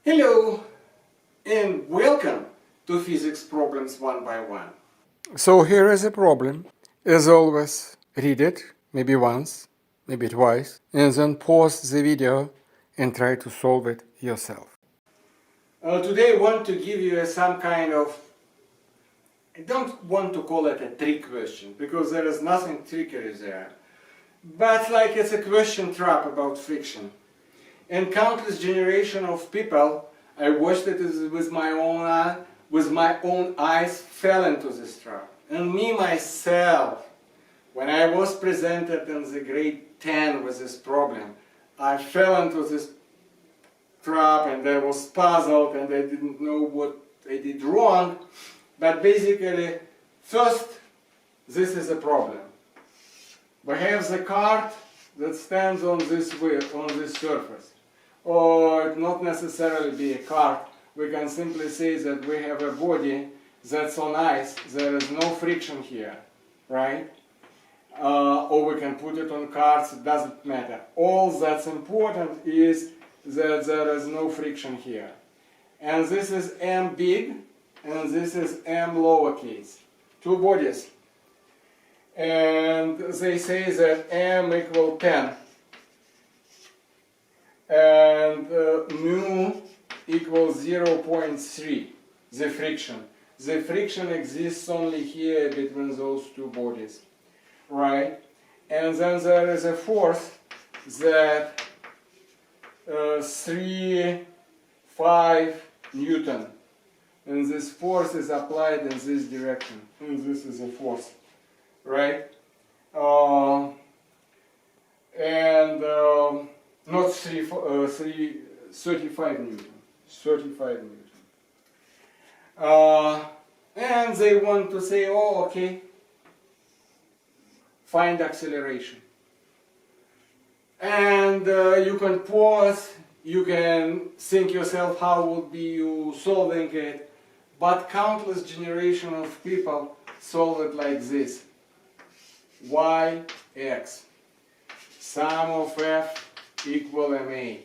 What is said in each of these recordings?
Hello and welcome to Physics Problems One by One. So here is a problem. As always, read it, maybe once, maybe twice, and then pause the video and try to solve it yourself. Today I want to give you some kind of, I don't want to call it a trick question, because there is nothing trickery there, but like it's a question trap about friction. And countless generation of people, I watched it with my own eyes, fell into this trap. And me myself, when I was presented in the grade 10 with this problem, I fell into this trap and I was puzzled and I didn't know what I did wrong. But basically, first, this is a problem. We have the card that stands on this surface. Or it not necessarily be a card. We can simply say that we have a body that's on ice. There is no friction here, right? Or we can put it on cards, it doesn't matter. All that's important is that there is no friction here. And this is M big, and this is M lowercase. Two bodies. And they say that M equal 10. And mu equals 0.3, the friction. The friction exists only here between those two bodies, right? And then there is a force that 5 Newton. And this force is applied in this direction. And this is a force, right? Not 35 Newton. 35 Newton. And they want to say, oh, okay, find acceleration. And you can pause, you can think yourself how would be you solving it, but countless generation of people solve it like this. Y, X. Sum of F equal ma.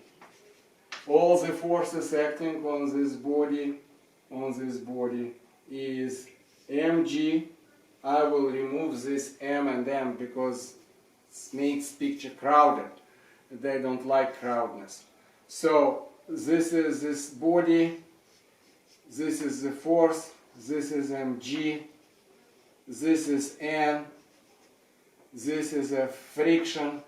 All the forces acting on this body is mg. I will remove this m and m because it makes picture crowded. They don't like crowdness. So this is this body, this is the force, this is mg, this is n, this is a friction.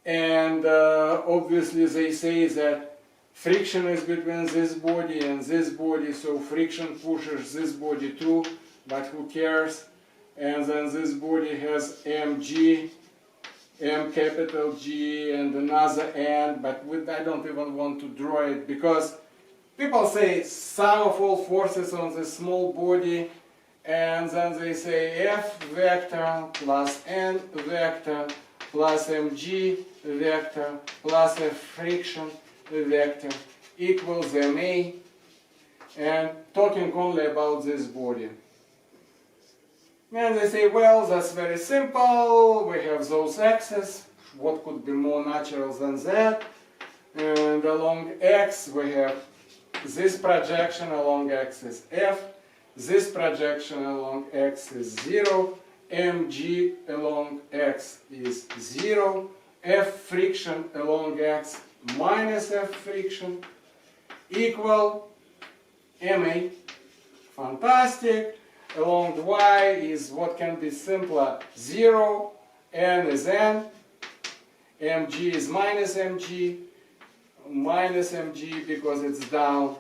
And obviously they say that friction is between this body and this body, so friction pushes this body too, but who cares? And then this body has mg, m capital G, and another n, but I don't even want to draw it, because people say sum of all forces on this small body, and then they say F vector plus n vector plus mg vector plus a friction vector equals ma, and talking only about this body. And they say, well, that's very simple, we have those axes, what could be more natural than that? And along x we have this projection along x is f, this projection along x is 0, mg along x is 0, F friction along x minus F friction equal ma. Fantastic. Along y is what can be simpler, 0, n is n, mg is minus mg because it's down,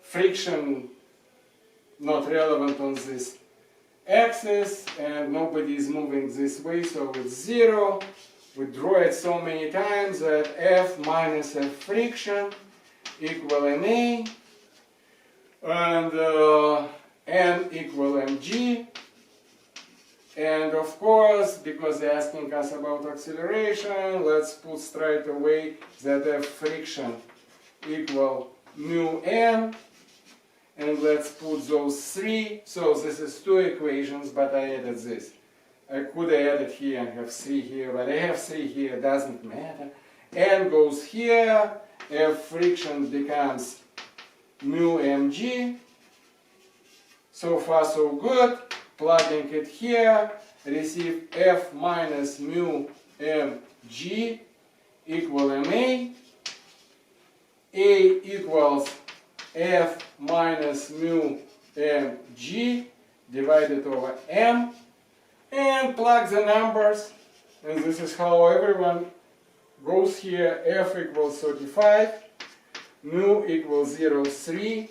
friction not relevant on this axis, and nobody is moving this way, so it's 0. We draw it so many times that F minus F friction equal ma, and n equal mg. And of course, because they're asking us about acceleration, let's put straight away that F friction equal mu n. And let's put those 3. So this is 2 equations, but I added this. I could have added here and have 3 here, but I have 3 here, doesn't matter. N goes here, F friction becomes mu mg. So far so good. Plugging it here, receive F minus mu mg equal ma. A equals F minus mu mg divided over m. And plug the numbers. And this is how everyone goes here. F equals 35. Mu equals 0.3.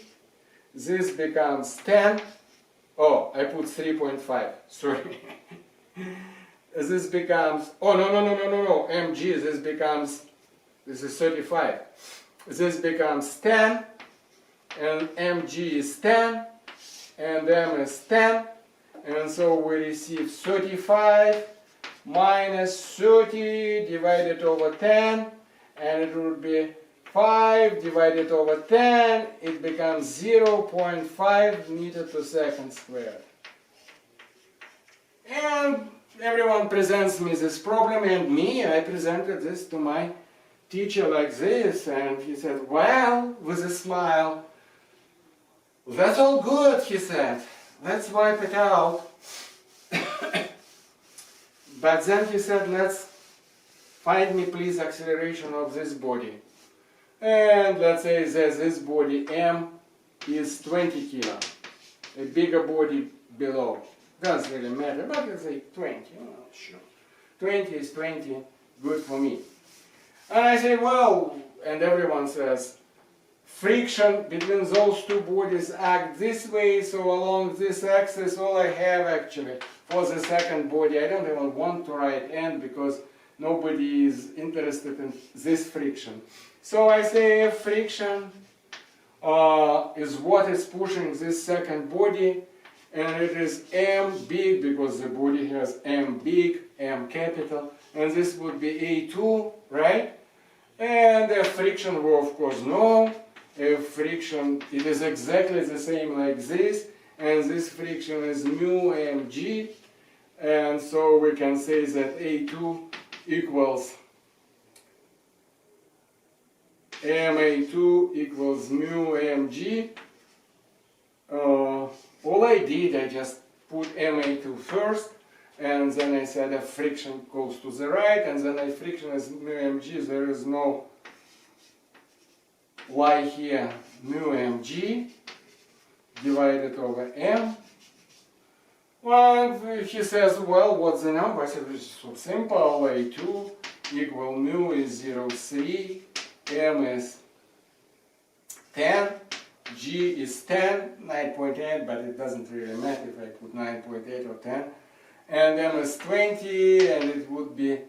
This becomes 10. Oh, I put 3.5. Sorry. This becomes, oh no, mg, this is 35. This becomes 10, and mg is 10, and m is 10, and so we receive 35 minus 30 divided over 10, and it would be 5 divided over 10, it becomes 0.5 meter per second squared. And everyone presents me this problem, and I presented this to my teacher like this, and he said, well, with a smile, that's all good, he said, let's wipe it out. But then he said, let's find me please acceleration of this body. And let's say that this body m is 20 kilo, a bigger body below. Doesn't really matter, but let's say 20, sure. 20 is 20, good for me. And I say, well, and everyone says, friction between those two bodies act this way, so along this axis, all I have actually for the second body, I don't even want to write n because nobody is interested in this friction. So I say F friction is what is pushing this second body, and it is m big because the body has m big, m capital, and this would be A2, right? And F friction we of course know. F friction, it is exactly the same like this, and this friction is mu mg, and so we can say that A2 equals ma2 equals mu mg. All I did, I just put ma2 first, and then I said F friction goes to the right, and then F friction is mu mg, there is no y here, mu mg divided over m. Well, he says, well, what's the number? I said, it's so simple, A2 equal mu is 0.3, m is 10, g is 10, 9.8, but it doesn't really matter if I put 9.8 or 10, and m is 20, and it would be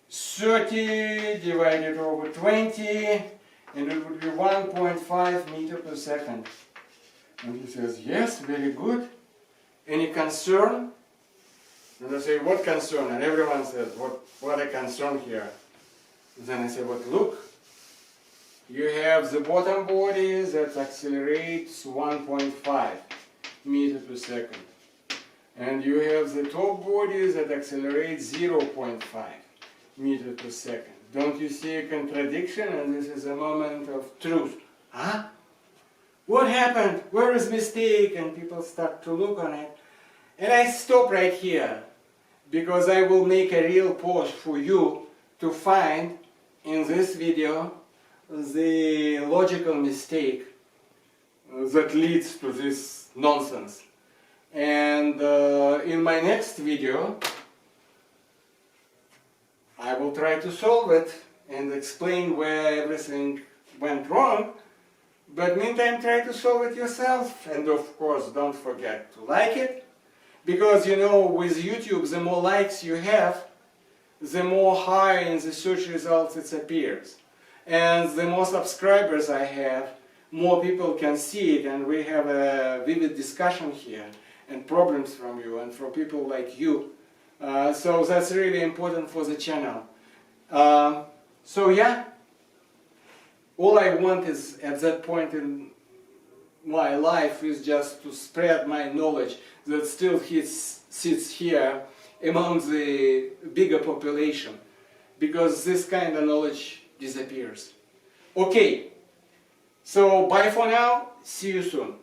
30 divided over 20, and it would be 1.5 meter per second. And he says, yes, very good. Any concern? And I say, what concern? And everyone says, what a concern here. And then I say, but look, you have the bottom body that accelerates 1.5 meter per second. And you have the top body that accelerates 0.5 meter per second. Don't you see a contradiction? And this is a moment of truth. Huh? What happened? Where is mistake? And people start to look on it. And I stop right here, because I will make a real pause for you to find in this video the logical mistake that leads to this nonsense. And in my next video, I will try to solve it and explain where everything went wrong. But meantime, try to solve it yourself. And of course, don't forget to like it. Because, you know, with YouTube, the more likes you have, the more high in the search results it appears. And the more subscribers I have, more people can see it, and we have a vivid discussion here, and problems from you, and from people like you. So that's really important for the channel. So yeah, all I want is, at that point in my life, is just to spread my knowledge that still sits here among the bigger population, because this kind of knowledge disappears. Okay, so bye for now, see you soon.